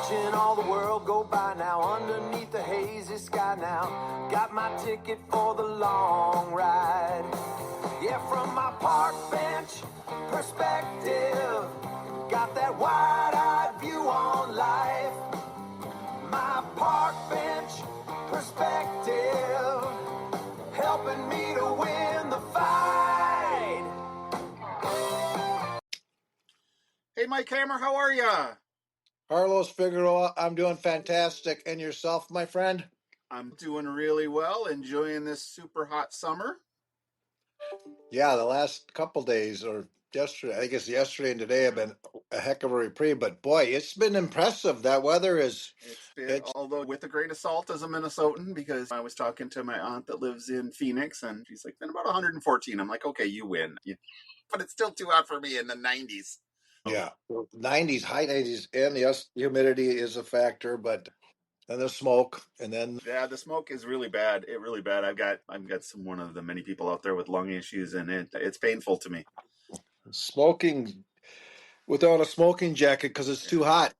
watching all the world go by now, underneath the hazy sky now. Got my ticket for the long ride. Yeah, from my park bench perspective, got that wide-eyed view on life. My park bench perspective, helping me to win the fight. Hey, Mike Hammer, how are ya? Carlos Figueroa, I'm doing fantastic. And yourself, my friend? I'm doing really well, enjoying this super hot summer. Yeah, the last couple days, or yesterday, I guess yesterday and today have been a heck of a reprieve. But boy, it's been impressive. That weather is. Although with a grain of salt as a Minnesotan, because I was talking to my aunt that lives in Phoenix, and she's like, been about 114. I'm like, okay, you win. But it's still too hot for me in the 90s. Yeah, 90s, high 90s, and yes, humidity is a factor, but then the smoke, and then the smoke is really bad. It really bad. I've got one of the many people out there with lung issues, and it's painful to me. smoking without a smoking jacket because it's too hot.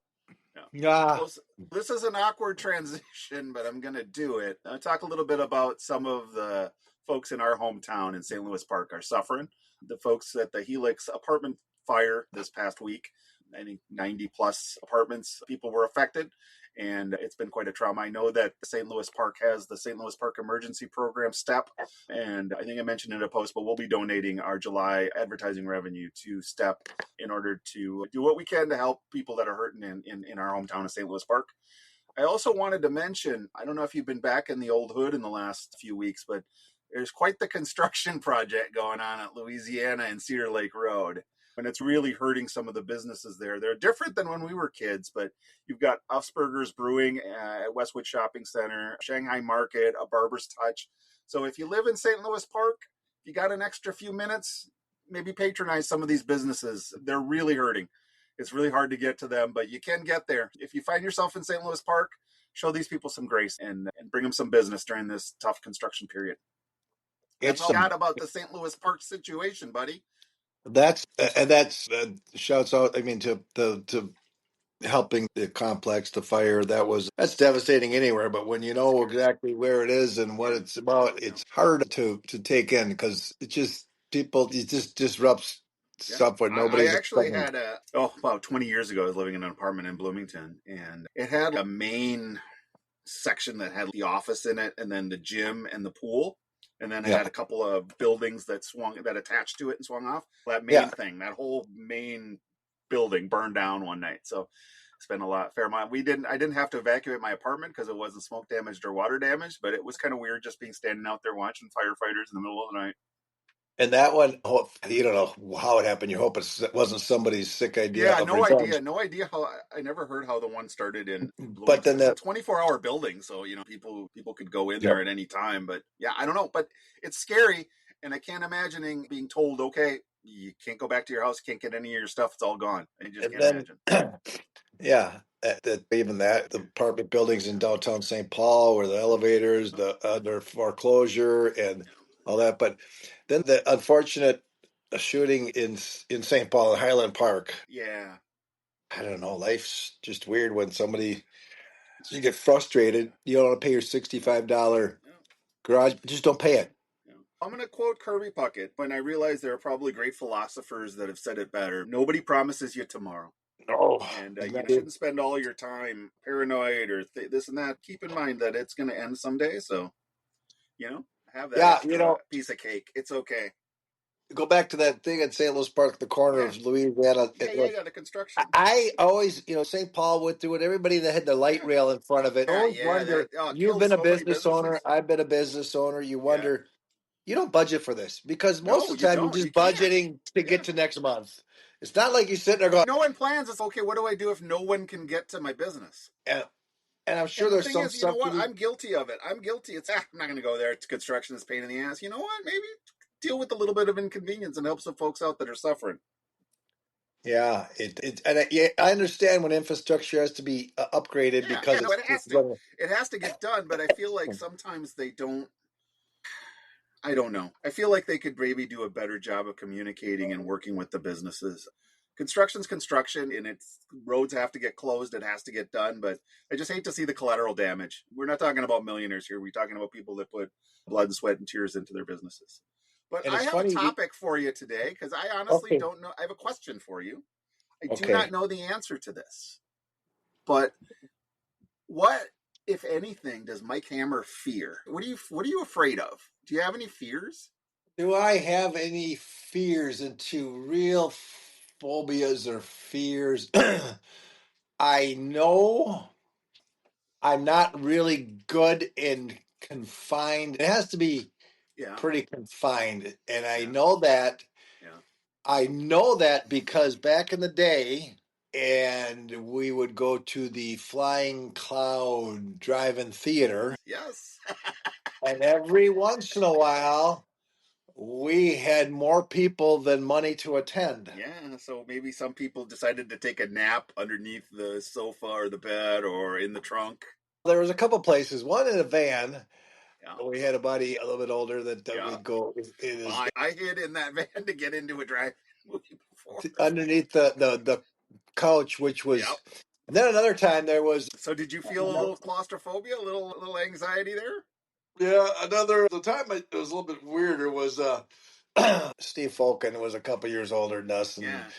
Yeah. Well, this is an awkward transition, but I'm going to do it. I'll talk a little bit about some of the folks in our hometown in St. Louis Park are suffering. The folks at the Helix apartment fire this past week, I think 90 plus apartments, people were affected, and it's been quite a trauma. I know that St. Louis Park has the St. Louis Park Emergency Program STEP, and I think I mentioned in a post, but we'll be donating our July advertising revenue to STEP in order to do what we can to help people that are hurting in our hometown of St. Louis Park. I also wanted to mention, I don't know if you've been back in the old hood in the last few weeks, but there's quite the construction project going on at Louisiana and Cedar Lake Road. And it's really hurting some of the businesses there. They're different than when we were kids, but you've got Usberger's Brewing at Westwood Shopping Center, Shanghai Market, a Barber's Touch. So if you live in St. Louis Park, you got an extra few minutes, maybe patronize some of these businesses. They're really hurting. It's really hard to get to them, but you can get there. If you find yourself in St. Louis Park, show these people some grace and bring them some business during this tough construction period. That's all I got about the St. Louis Park situation, buddy. That's shouts out. I mean, to helping the complex, the fire. That's devastating anywhere. But when you know exactly where it is and what it's about, it's hard to take in because it just disrupts stuff what nobody's. I actually had about 20 years ago, I was living in an apartment in Bloomington, and it had a main section that had the office in it, and then the gym and the pool. And then it had a couple of buildings that attached to it and swung off. That main thing, that whole main building burned down one night. So it's been fair amount. I didn't have to evacuate my apartment because it wasn't smoke damaged or water damaged, but it was kind of weird just being standing out there watching firefighters in the middle of the night. And that one, you don't know how it happened. You hope it wasn't somebody's sick idea. Yeah, no idea how. I never heard how the one started in. But then it's a 24-hour building, so people could go in there at any time. But yeah, I don't know. But it's scary, and I can't imagine being told, okay, you can't go back to your house, can't get any of your stuff, it's all gone. I just can't imagine. Yeah, the apartment buildings in downtown St. Paul, where the elevators, the under foreclosure, and all that. But then the unfortunate shooting in St. Paul, Highland Park. Yeah, I don't know. Life's just weird when you get frustrated. You don't want to pay your $65 garage. Just don't pay it. I'm going to quote Kirby Puckett when I realize there are probably great philosophers that have said it better. Nobody promises you tomorrow. Oh, and you shouldn't spend all your time paranoid or this and that. Keep in mind that it's going to end someday. So, have that piece of cake. It's okay. Go back to that thing at St. Louis Park, the corner of Louisiana. The construction. I always, St. Paul went through it. Everybody that had the light rail in front of it. You've been a business owner. I've been a business owner. You wonder, you don't budget for this because most of the time you're just budgeting to get to next month. It's not like you're sitting there going, no one plans. It's okay. What do I do if no one can get to my business? And I'm sure there's some stuff. You know what? I'm guilty of it. I'm guilty. I'm not going to go there. It's construction. It's pain in the ass. You know what? Maybe deal with a little bit of inconvenience and help some folks out that are suffering. Yeah, I understand when infrastructure has to be upgraded because it has to get done. But I feel like sometimes they don't. I don't know. I feel like they could maybe do a better job of communicating and working with the businesses. construction's construction, and it's roads have to get closed. It has to get done. But I just hate to see the collateral damage. We're not talking about millionaires here. We're talking about people that put blood and sweat and tears into their businesses. But And I it's have a funny. topic for you today because I honestly Okay. don't know. I have a question for you. I do Okay. not know the answer to this. But what, if anything, does Mike Hammer fear? What are you afraid of? Do you have any fears? Do I have any fears into real phobias or fears? I know I'm not really good in confined. It has to be Yeah, pretty confined. And I yeah, know that. yeah. I know that because back in the day, and we would go to the Flying Cloud Drive-In Theater, Yes. and every once in a while, we had more people than money to attend. Yeah, so maybe some people decided to take a nap underneath the sofa or the bed or in the trunk. There was a couple places. One in a van. Yeah, We had a buddy a little bit older that yeah. we'd go in his Well, I hid in that van to get into a drive movie before. underneath the couch, which Yep. was. And then another time there was. So did you feel a little claustrophobia, a little anxiety there? Yeah, the time it was a little bit weirder was Steve Falken was a couple years older than us, and Yeah. a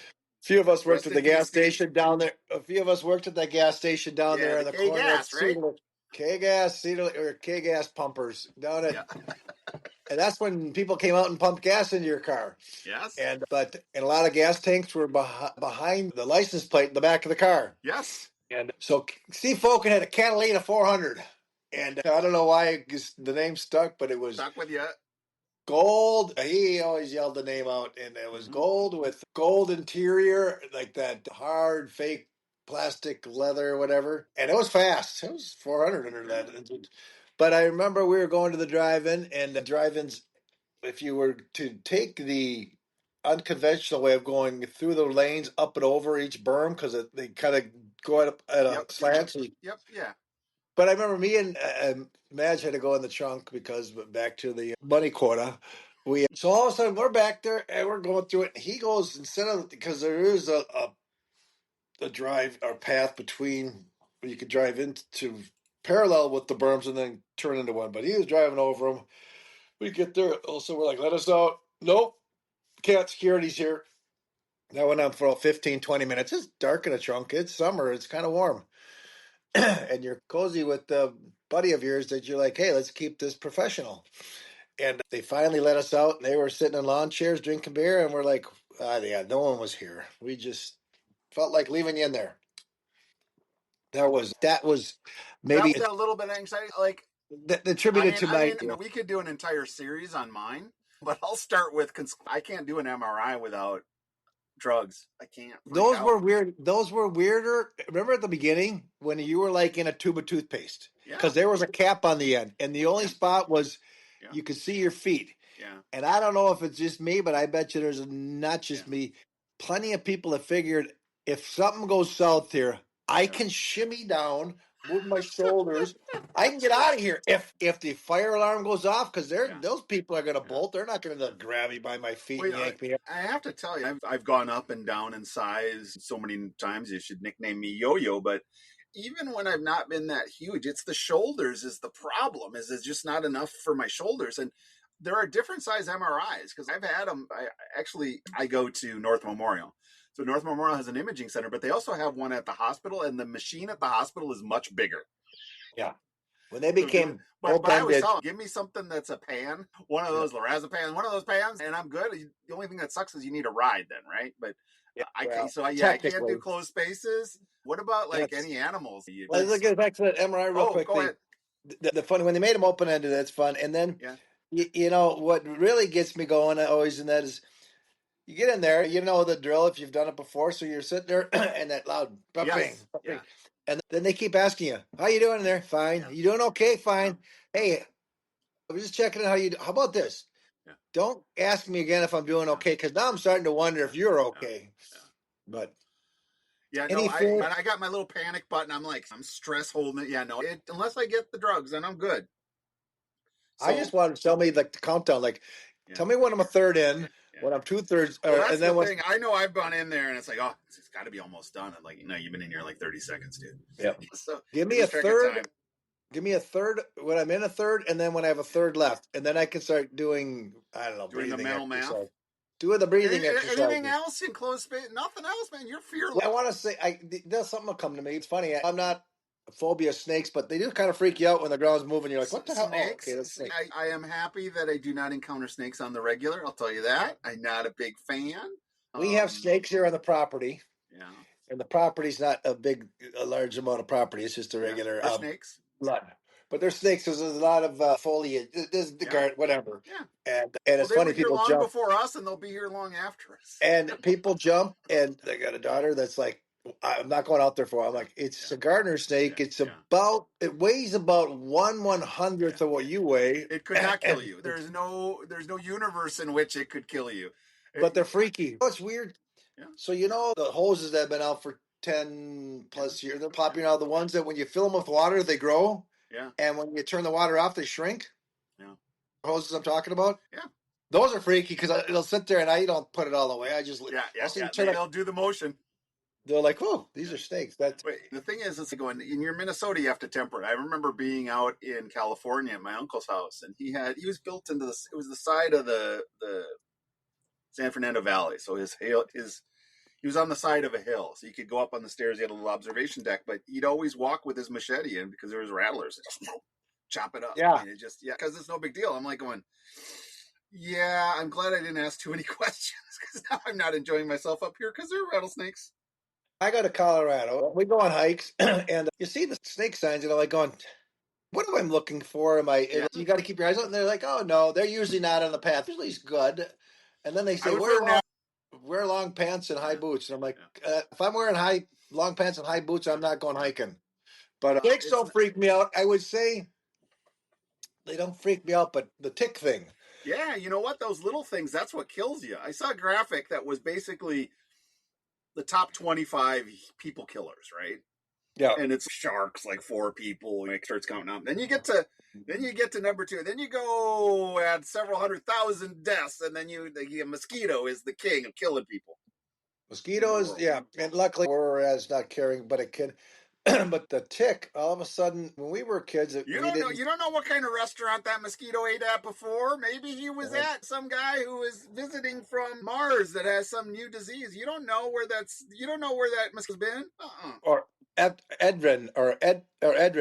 few of us worked Rest at in the peace, gas Steve. station down there. A few of us worked at that gas station down Yeah, there the in the K corner of gas, right? Cedar, K gas, Cedar or K gas pumpers down at, Yeah. and that's when people came out and pumped gas into your car. Yes. And a lot of gas tanks were behind the license plate in the back of the car. Yes. And so Steve Falken had a Catalina 400. And I don't know why the name stuck, but it was Stuck with you. gold. He always yelled the name out, and it was Mm-hmm. gold with gold interior, like that hard fake plastic leather or whatever. And it was fast. It was 400 under Yeah. that. But I remember we were going to the drive-in, and the drive-ins, if you were to take the unconventional way of going through the lanes up and over each berm, because they kind of go at a Yep. slant. So Yep. Yeah. but I remember me and Madge had to go in the trunk because back to the money quota. So all of a sudden we're back there and we're going through it. And he goes instead of because there is a drive or path between where you could drive into parallel with the berms and then turn into one. But he was driving over them. We get there, also we're like, let us out. Nope, can't. Security's here. That went on for 15, 20 minutes. It's dark in the trunk. It's summer. It's kind of warm. And you're cozy with the buddy of yours that you're like, hey, let's keep this professional. And they finally let us out, and they were sitting in lawn chairs drinking beer, and we're like, yeah, no one was here. We just felt like leaving you in there. That was That maybe was a little bit of anxiety. Like, attributed to my. we could do an entire series on mine, but I'll start with I can't do an MRI without drugs. I can't freak Those out. were weird. Those were weirder. Remember at the beginning when you were like in a tube of toothpaste Yeah. because there was a cap on the end, and the only Yeah. spot was Yeah. you could see your feet. Yeah. And I don't know if it's just me, but I bet you there's not just me. Plenty of people have figured if something goes south here, I can shimmy down, move my shoulders. I can get out of here if the fire alarm goes off because those people are going to bolt. They're not going to grab me by my feet and yank me up. I have to tell you, I've gone up and down in size so many times. You should nickname me Yo-Yo, but even when I've not been that huge, it's the shoulders is the problem. Is it's just not enough for my shoulders, and there are different size MRIs because I've had them. I go to North Memorial. So North Memorial has an imaging center, but they also have one at the hospital, and the machine at the hospital is much bigger. Yeah. When they became but I always tell them, give me something that's a pan, one of those lorazepam, one of those pans, and I'm good. The only thing that sucks is you need a ride then, right? But I can't do closed spaces. What about like any animals? Let's get back to that MRI real quick. Go ahead. The funny when they made them open ended, that's fun. And then you know what really gets me going always, and that is you get in there, you know the drill if you've done it before. So you're sitting there and that loud bang. And then they keep asking you, "How you doing in there? Fine. You doing okay? Fine. Hey, I was just checking how you. How about this? Don't ask me again if I'm doing okay, because now I'm starting to wonder if you're okay." But I got my little panic button. I'm like, I'm stress holding it. Unless I get the drugs, then I'm good. So, I just wanted to tell me like the countdown. Like, tell me when I'm a third in. when I'm 2/3, Well, that's and then the thing. I know I've gone in there and it's like, oh, it's got to be almost done. I'm like, no, you've been in here like 30 seconds, dude. yeah, So give me lose a track of third. time. Give me a third when I'm in a third, and then when I have a third left, and then I can start doing, I don't know, Doing the breathing mental math. exercise. Doing the breathing exercise. Anything else in closed space? Nothing else, man. You're fearless. I want to say, there's something will come to me. It's funny. I'm not a phobia of snakes, but they do kind of freak you out when the ground's moving. You're like, what the hell? Snakes. Oh, okay, that's snake. I am happy that I do not encounter snakes on the regular. I'll tell you that. I'm not a big fan. We have snakes here on the property. Yeah. And the property's not a large amount of property. It's just a regular snakes. Blood. But there's snakes. There's a lot of foliage. There's the guard, whatever. Yeah. And it's funny, people long jump before us, and they'll be here long after us. And people jump, and they got a daughter that's like, I'm not going out there for. I'm like, it's a gardener snake. It's it weighs about 1/100th of what you weigh. It could not kill you. There's no universe in which it could kill you. But they're freaky. Oh, it's weird. Yeah. So the hoses that have been out for 10 plus years, they're popular now. The ones that when you fill them with water, they grow. Yeah. And when you turn the water off, they shrink. Yeah. Hoses I'm talking about. Yeah. Those are freaky because it'll sit there and I don't put it all the way. I just They'll do the motion. They're like, oh, these are snakes. The thing is, it's going in your Minnesota. You have to temper it. I remember being out in California at my uncle's house, and he was built into this. It was the side of the San Fernando Valley, so he was on the side of a hill, so you could go up on the stairs. He had a little observation deck, but he'd always walk with his machete in because there was rattlers. Chop it up. Yeah, I mean, because it's no big deal. I'm like going. Yeah, I'm glad I didn't ask too many questions because now I'm not enjoying myself up here because there are rattlesnakes. I go to Colorado. We go on hikes, and you see the snake signs, and I'm like going, what am I looking for? You got to keep your eyes out. And they're like, oh, no, they're usually not on the path. Usually it's good. And then they say, wear long pants and high boots. And I'm like, if I'm wearing long pants and high boots, I'm not going hiking. But snakes don't freak me out. I would say they don't freak me out, but the tick thing. Yeah, you know what? Those little things, that's what kills you. I saw a graphic that was basically the top 25 people killers, right? Yeah. And it's sharks, like 4 people, and it starts counting out. Then you get to number 2. Then you go at several 100,000 deaths, and then the mosquito is the king of killing people. Mosquitoes, yeah. And luckily we're as not caring, but it can. But the tick, all of a sudden, when we were kids, you don't know what kind of restaurant that mosquito ate at before. Maybe he was at some guy who was visiting from Mars that has some new disease. You don't know where that mosquito's been. Or Edrin,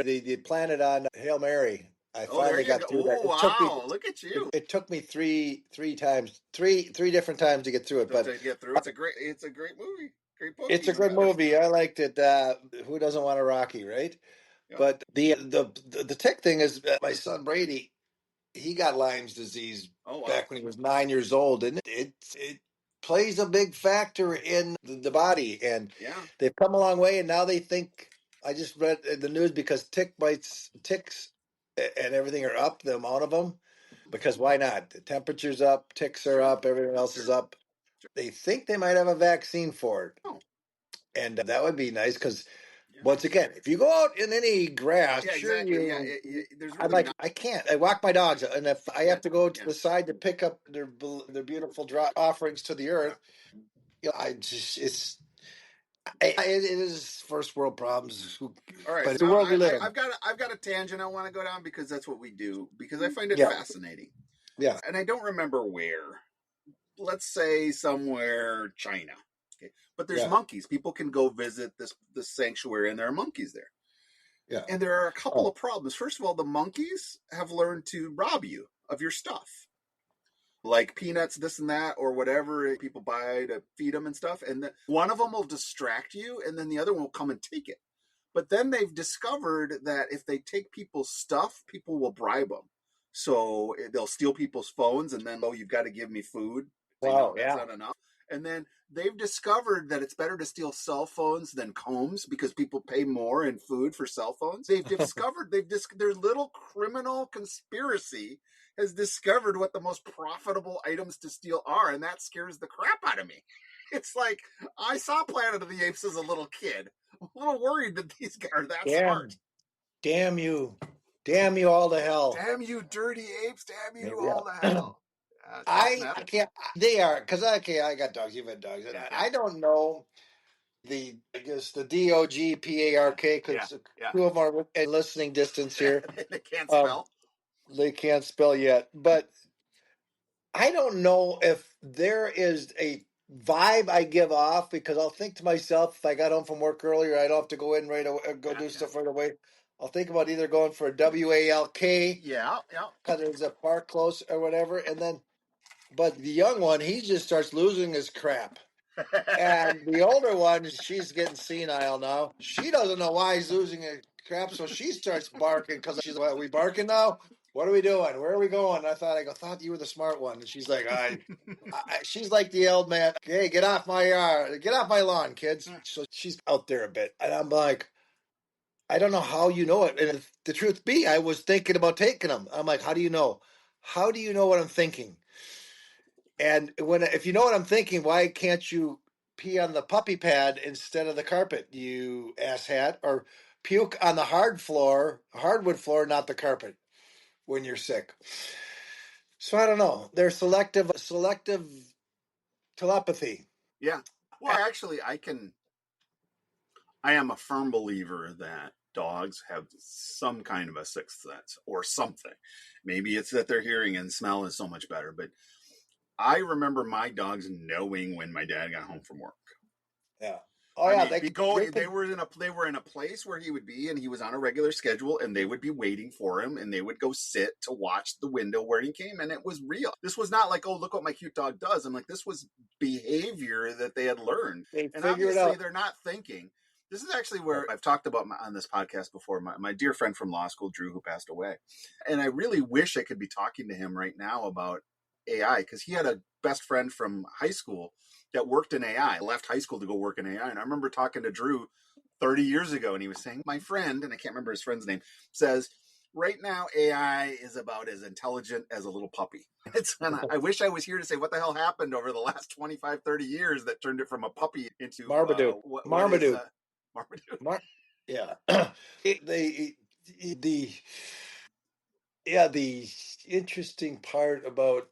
the planet on Hail Mary. I finally got through that. Wow! Look at you. It took me three different times to get through it. But to get through, it's a great movie. Great book. It's a good movie. I liked it. Who doesn't want a Rocky, right? Yeah. But the tick thing is, my son Brady, he got Lyme's disease back when he was 9 years old, and it plays a big factor in the body. And they've come a long way, and now they think. I just read the news because ticks and everything are up, the amount of them, because why not? The temperature's up, ticks are up, everything else is up. They think they might have a vaccine for it. Oh. And that would be nice because, once again, if you go out in any grass, I can't. I walk my dogs, and if I have to go to the side to pick up their beautiful offerings to the earth, it is first world problems. All right, but it's the world we live in. I've got a tangent I want to go down because that's what we do. Because I find it fascinating. Yeah, and I don't remember where. Let's say somewhere China. Okay. But there's monkeys. People can go visit this sanctuary and there are monkeys there. Yeah. And there are a couple of problems. First of all, the monkeys have learned to rob you of your stuff. Like peanuts, this and that, or whatever people buy to feed them and stuff. And one of them will distract you and then the other one will come and take it. But then they've discovered that if they take people's stuff, people will bribe them. So they'll steal people's phones and then, you've got to give me food. Wow, that's not enough. And then they've discovered that it's better to steal cell phones than combs because people pay more in food for cell phones. They've discovered their little criminal conspiracy has discovered what the most profitable items to steal are, and that scares the crap out of me. It's like I saw Planet of the Apes as a little kid. I'm a little worried that these guys are that smart. Damn you all to hell. Damn you, dirty apes. Damn you all to hell. I can't. They are because I got dogs. You've had dogs. Yeah. I don't know I guess the DOGPARK because two of them are in listening distance here. They can't spell. They can't spell yet, but I don't know if there is a vibe I give off because I'll think to myself if I got home from work earlier, I don't have to go in right away, go do stuff right away. I'll think about either going for a WALK because there's a park close or whatever, and then. But the young one, he just starts losing his crap. And the older one, she's getting senile now. She doesn't know why he's losing his crap, so she starts barking because she's like, "Are we barking now? What are we doing? Where are we going?" I thought you were the smart one, and she's like, she's like the old man. Hey, get off my lawn, kids. So she's out there a bit, and I'm like, I don't know how you know it. And if the truth be, I was thinking about taking them. I'm like, how do you know? How do you know what I'm thinking? And if you know what I'm thinking, why can't you pee on the puppy pad instead of the carpet, you asshat, or puke on the hardwood floor, not the carpet when you're sick? So I don't know. They're selective telepathy. Yeah. Well, actually, I am a firm believer that dogs have some kind of a sixth sense or something. Maybe it's that their hearing and smell is so much better, but I remember my dogs knowing when my dad got home from work. Yeah. Oh yeah, they were in a place where he would be, and he was on a regular schedule, and they would be waiting for him, and they would go sit to watch the window where he came, and it was real. This was not like, oh, look what my cute dog does. I'm like, this was behavior that they had learned, and obviously they're not thinking. This is actually where I've talked about on this podcast before. My dear friend from law school, Drew, who passed away, and I really wish I could be talking to him right now about AI because he had a best friend from high school that worked in AI, left high school to go work in AI. And I remember talking to Drew 30 years ago, and he was saying, my friend, and I can't remember his friend's name, says, right now AI is about as intelligent as a little puppy. And I wish I was here to say what the hell happened over the last 25, 30 years that turned it from a puppy into Marmaduke. Marmaduke. Yeah. The interesting part about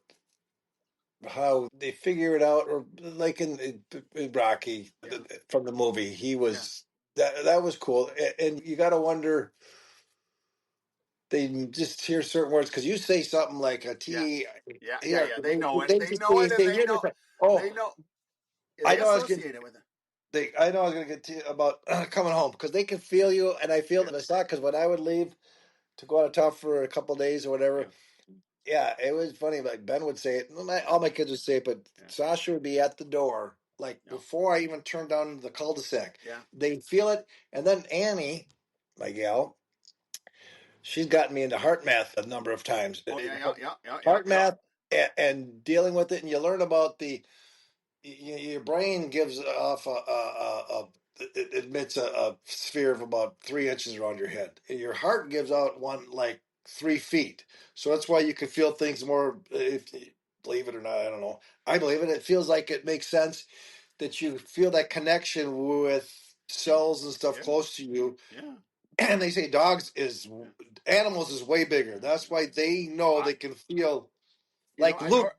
how they figure it out, or like in Rocky from the movie, he was that was cool, and you got to wonder. They just hear certain words because you say something like a T. Yeah. They know it. They know it, and they know. Oh, they know. I know. I was associate it with it. I know I was going to get to you about coming home because they can feel you, and I feel that it's not because when I would leave to go out of town for a couple of days or whatever. Yeah, it was funny. Like Ben would say it, all my kids would say it, but Sasha would be at the door, like before I even turned down the cul-de-sac. Yeah. They'd feel it. And then Annie, my gal, she's gotten me into heart math a number of times. Heart math and dealing with it. And you learn about your brain gives off it emits a sphere of about 3 inches around your head. And your heart gives out one like 3 feet. So that's why you can feel things more, if you believe it or not, I don't know. I believe it. It feels like it makes sense that you feel that connection with cells and stuff close to you. Yeah. And they say animals is way bigger. That's why they know they can feel like Luke.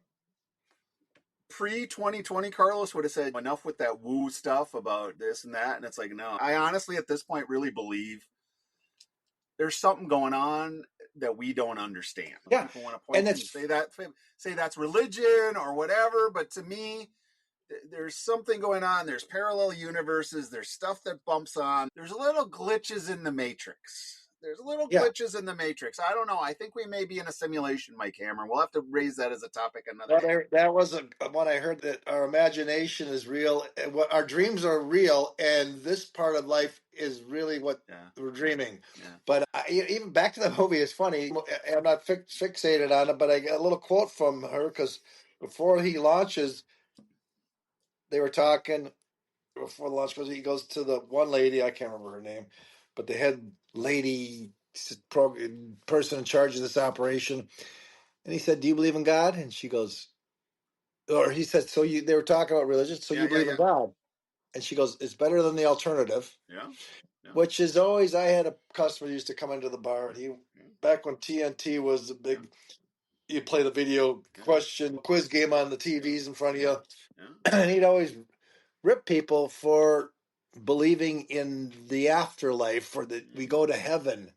Pre-2020, Carlos would have said enough with that woo stuff about this and that, and it's like, no. I honestly, at this point, really believe there's something going on that we don't understand. Yeah. People want to point and say that's religion or whatever, but to me, there's something going on. There's parallel universes. There's stuff that bumps on. There's little glitches in the matrix. I don't know. I think we may be in a simulation, Mike Cameron. We'll have to raise that as a topic another day. That was one I heard, that our imagination is real. What our dreams are real, and this part of life is really what we're dreaming. Yeah. But even back to the movie, it's funny. I'm not fixated on it, but I got a little quote from her because before he launches, they were talking before the launch because he goes to the one lady, I can't remember her name, but the head lady person in charge of this operation, and he said, "Do you believe in God?" And she goes, or he said, they were talking about religion, so you believe in God? And she goes, "It's better than the alternative." Yeah. Which is always, I had a customer who used to come into the bar, and back when TNT was the big you play the video question quiz game on the TVs in front of you, Yeah. and he'd always rip people for believing in the afterlife, for that we go to heaven.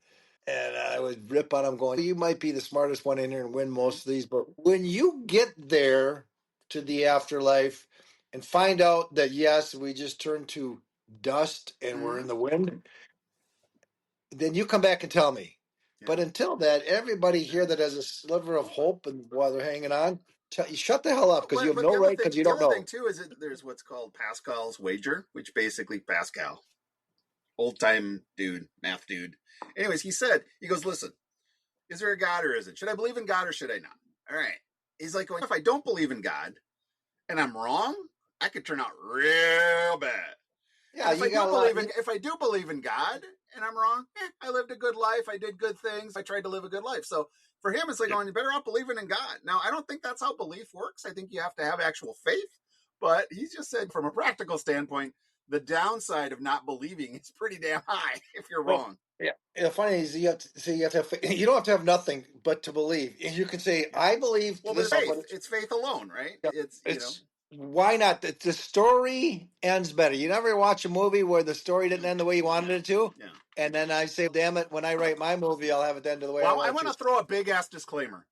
And I would rip on him, going, "You might be the smartest one in here and win most of these, but when you get there to the afterlife and find out that yes, we just turned to dust and we're in the wind, then you come back and tell me." But until that, everybody here that has a sliver of hope and while they're hanging on, you shut the hell up, because you have no right, because you don't know. The other thing too is that there's what's called Pascal's wager, which basically Pascal, old time dude, math dude. Anyways, he goes, listen, is there a God or isn't? Should I believe in God or should I not? All right. He's like, if I don't believe in God and I'm wrong, I could turn out real bad. Yeah, if I do believe in God and I'm wrong, I lived a good life. I did good things. I tried to live a good life. So for him, it's like, you're better off believing in God. Now, I don't think that's how belief works. I think you have to have actual faith. But he's just said, from a practical standpoint, the downside of not believing is pretty damn high if you're wrong. Yeah. The funny is you don't have to have nothing but to believe. You can say, I believe. Well, but it's faith alone, right? It's why not? The story ends better. You never watch a movie where the story didn't end the way you wanted it to? Yeah. And then I say, damn it, when I write my movie, I'll have it end the way I want it to. I want to throw a big ass disclaimer.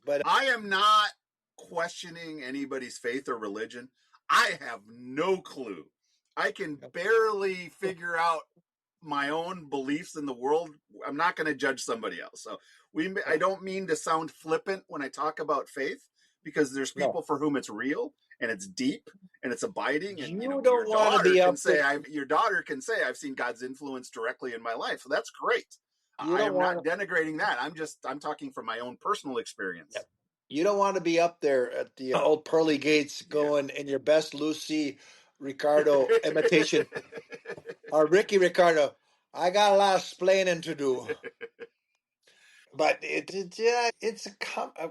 But I am not questioning anybody's faith or religion. I have no clue. I can barely figure out my own beliefs in the world. I'm not going to judge somebody else. So I don't mean to sound flippant when I talk about faith, because there's people for whom it's real and it's deep and it's abiding. And your daughter can say, I've seen God's influence directly in my life. So that's great. I am not denigrating that. I'm talking from my own personal experience. Yep. You don't want to be up there at the old pearly gates going in your best Lucy Ricardo imitation. Or Ricky Ricardo, I got a lot of splaining to do. But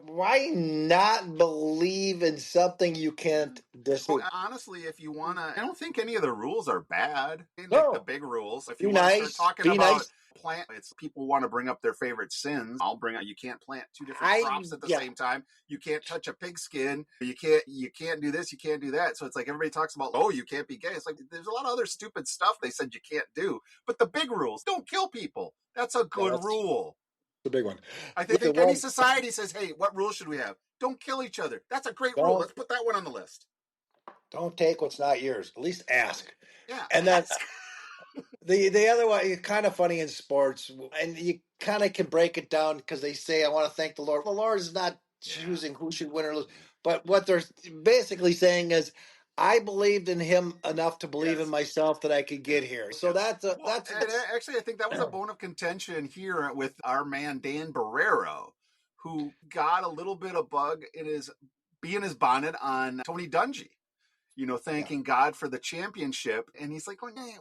why not believe in something you can't disprove? Honestly, if you want to, I don't think any of the rules are bad. Like the big rules. If you want to start talking about plant, it's people want to bring up their favorite sins. I'll bring out, you can't plant two different crops at the same time. You can't touch a pigskin. You can't do this. You can't do that. So it's like everybody talks about, oh, you can't be gay. It's like there's a lot of other stupid stuff they said you can't do. But the big rules, don't kill people. That's a good rule. The big one. I think any society says, hey, what rules should we have? Don't kill each other. That's a great rule. Let's put that one on the list. Don't take what's not yours. At least ask. Yeah. And then the other one, it's kind of funny in sports, and you kind of can break it down, because they say, I want to thank the Lord. The Lord is not choosing who should win or lose. But what they're basically saying is, I believed in him enough to believe in myself that I could get here. So actually, I think that was a bone of contention here with our man Dan Barrero, who got a little bit of bug in his bonnet on Tony Dungy. Thanking God for the championship, and he's like,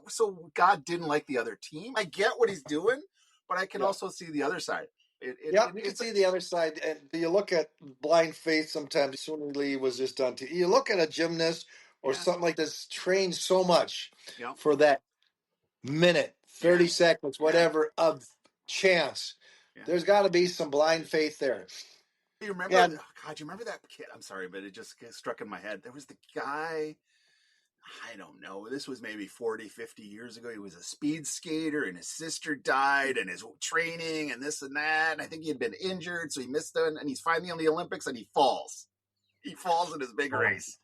so God didn't like the other team. I get what he's doing, but I can also see the other side. You can see the other side, and you look at blind faith sometimes. Swooning Lee was just on TV. You look at a gymnast or something like this, trained so much for that minute, 30 seconds, whatever, of chance. There's got to be some blind faith there. You remember? God, do you remember that kid? I'm sorry, but it just struck in my head. There was the guy, I don't know, this was maybe 40, 50 years ago. He was a speed skater, and his sister died, and his training, and this and that. And I think he had been injured, so he missed it. And he's finally on the Olympics, and he falls. He falls in his big race.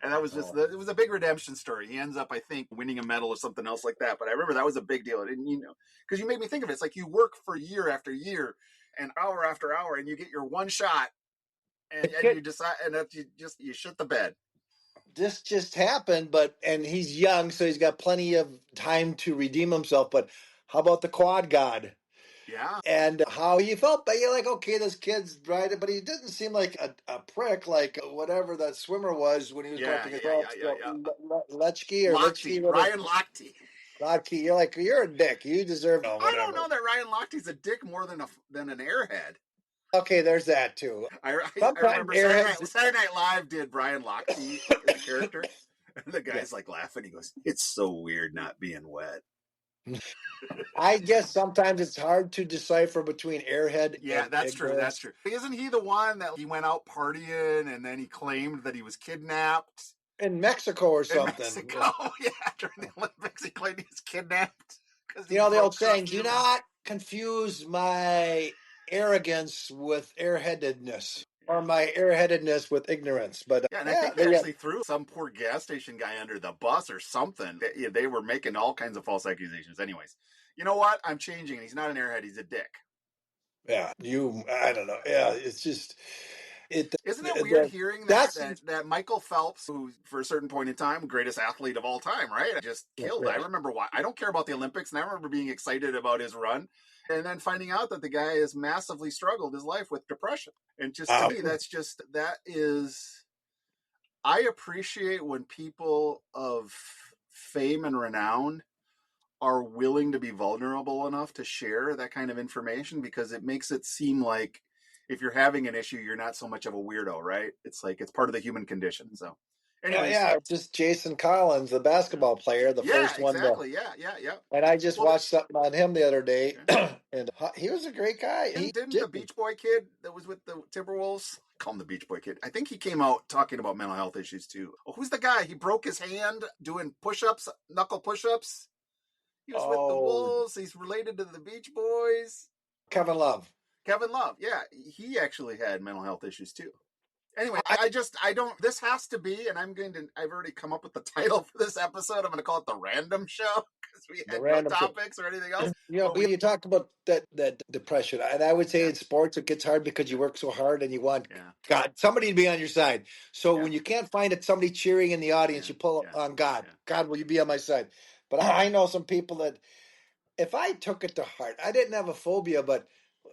And that was just, it was a big redemption story. He ends up, I think, winning a medal or something else like that. But I remember that was a big deal. And, because you made me think of it. It's like you work for year after year and hour after hour, and you get your one shot, and you decide, and that you shit the bed. This just happened, and he's young, so he's got plenty of time to redeem himself. But how about the quad god? Yeah. And how he felt, but you're like, okay, this kid's right, but he didn't seem like a prick, like whatever that swimmer was when he was going Lechke or Lechke, Ryan Lochte. Lochte, you're like, you're a dick. You deserve. I don't know that Ryan Lochte's a dick more than an airhead. Okay, there's that too. I remember Saturday Night Live did Brian Lochte as a character, and the guy's like laughing. He goes, "It's so weird not being wet." I guess sometimes it's hard to decipher between airhead Yeah, and that's true. That's ignorance. true. Isn't he the one that he went out partying and then he claimed that he was kidnapped In Mexico or in something. Mexico? Yeah, during the Olympics, he claimed he was kidnapped because he You know, the old broke saying, do curfew. not confuse my arrogance with airheadedness or my airheadedness with ignorance. But Yeah, and I yeah, think they actually threw some poor gas station guy under the bus or something. They were making all kinds of false accusations. Anyways, you know what? I'm changing. He's not an airhead. He's a dick. yeah, I don't know. Yeah, it's just, Isn't it weird hearing that, that's, that Michael Phelps, who for a certain point in time, greatest athlete of all time, right? Just killed. yeah. I remember why. I don't care about the Olympics, and I remember being excited about his run, and then finding out that the guy has massively struggled his life with depression. And just to me, that is. I appreciate when people of fame and renown are willing to be vulnerable enough to share that kind of information, because it makes it seem like if you're having an issue, you're not so much of a weirdo, right? It's like it's part of the human condition. So, anyways, yeah, just Jason Collins, the basketball player, the yeah, first one to. exactly, yeah. And I just Well, watched something on him the other day, and he was a great guy. didn't the Beach Boy kid that was with the Timberwolves, call him the Beach Boy kid? I think he came out talking about mental health issues too. Oh, who's the guy? He broke his hand doing push-ups, knuckle push-ups. He was with the Wolves. He's related to the Beach Boys. Kevin Love. Kevin Love, yeah, he actually had mental health issues too. Anyway, I don't. This has to be, and I've already come up with the title for this episode. I'm going to call it the Random Show because we had no topics or anything else. You know, you talk about that depression, and I would say in sports it gets hard because you work so hard and you want God, somebody to be on your side. So when you can't find somebody cheering in the audience, you pull on God. God, will you be on my side? But I know some people that if I took it to heart, I didn't have a phobia, but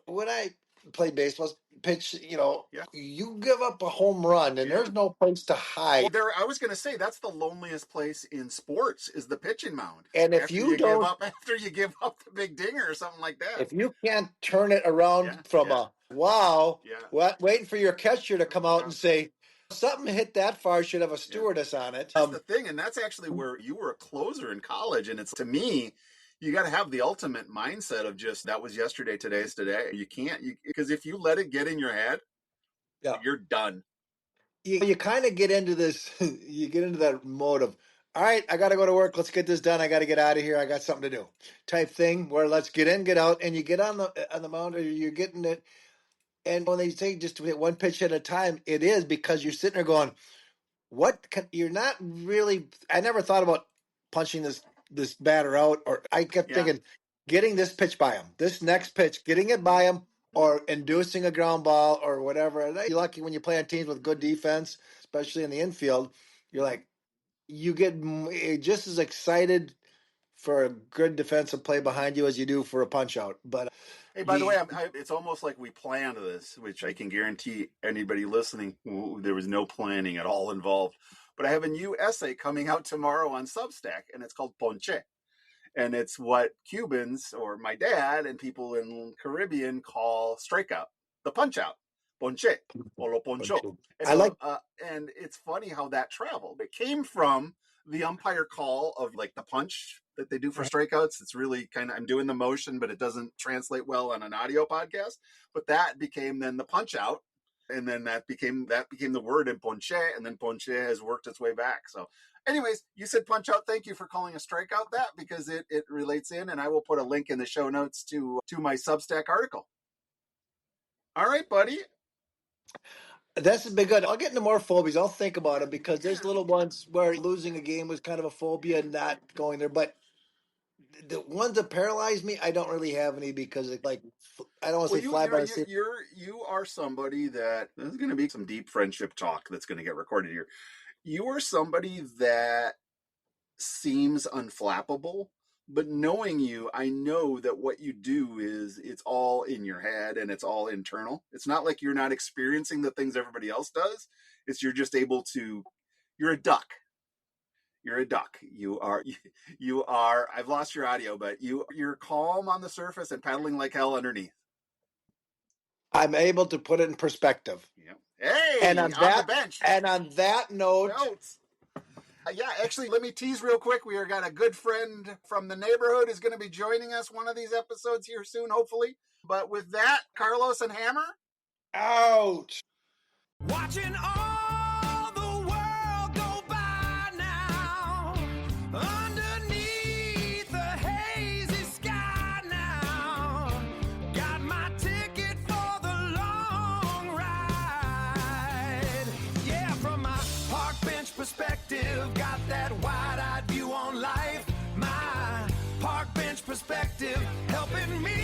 when I played baseball, pitch, you give up a home run and there's no place to hide. Well, I was going to say that's the loneliest place in sports is the pitching mound. And if you don't, after you give up the big dinger or something like that, if you can't turn it around from a wow, waiting for your catcher to come out and say something hit that far, should have a stewardess on it. That's the thing, and that's actually where you were a closer in college, and it's to me. You got to have the ultimate mindset of just that was yesterday, today's today. You can't, because if you let it get in your head, you're done. You kind of get into this, you get into that mode of, all right, I got to go to work. Let's get this done. I got to get out of here. I got something to do type thing where let's get in, get out. And you get on the mound or you're getting it. And when they say just to hit one pitch at a time, it is because you're sitting there going, you're not really, I never thought about punching this batter out, or I kept thinking getting this pitch by him, this next pitch, getting it by him, or inducing a ground ball or whatever. And you're lucky when you play on teams with good defense, especially in the infield. You're like, you get just as excited for a good defensive play behind you as you do for a punch out. But hey, by the way, it's almost like we planned this, which I can guarantee anybody listening, there was no planning at all involved. But I have a new essay coming out tomorrow on Substack, and it's called Ponche. And it's what Cubans or my dad and people in Caribbean call strikeout, the punch out, ponche, or lo poncho. And and it's funny how that traveled. It came from the umpire call of like the punch that they do for strikeouts. It's really kind of, I'm doing the motion, but it doesn't translate well on an audio podcast. But that became then the punch out. And then that became the word in ponche, and then ponche has worked its way back. So anyways, you said punch out. Thank you for calling a strikeout that, because it relates in, and I will put a link in the show notes to my Substack article. All right, buddy. This has been good. I'll get into more phobias. I'll think about it because there's little ones where losing a game was kind of a phobia and not going there. But the ones that paralyze me, I don't really have any because it's like, I don't want to say fly by the seat. You are somebody that there's going to be some deep friendship talk that's going to get recorded here. You are somebody that seems unflappable, but knowing you, I know that what you do is it's all in your head and it's all internal. It's not like you're not experiencing the things everybody else does. It's you're just able to, you're a duck. You're a duck. You are, I've lost your audio, but you're calm on the surface and paddling like hell underneath. I'm able to put it in perspective. Yeah. Hey, and on the bench. And on that note, Yeah, actually, let me tease real quick. We got a good friend from the neighborhood is going to be joining us one of these episodes here soon, hopefully. But with that, Carlos and Hammer. Ouch. Watching all the world go by now, underneath the hazy sky now. Got my ticket for the long ride. Yeah, from my park bench perspective, got that wide-eyed view on life. My park bench perspective helping me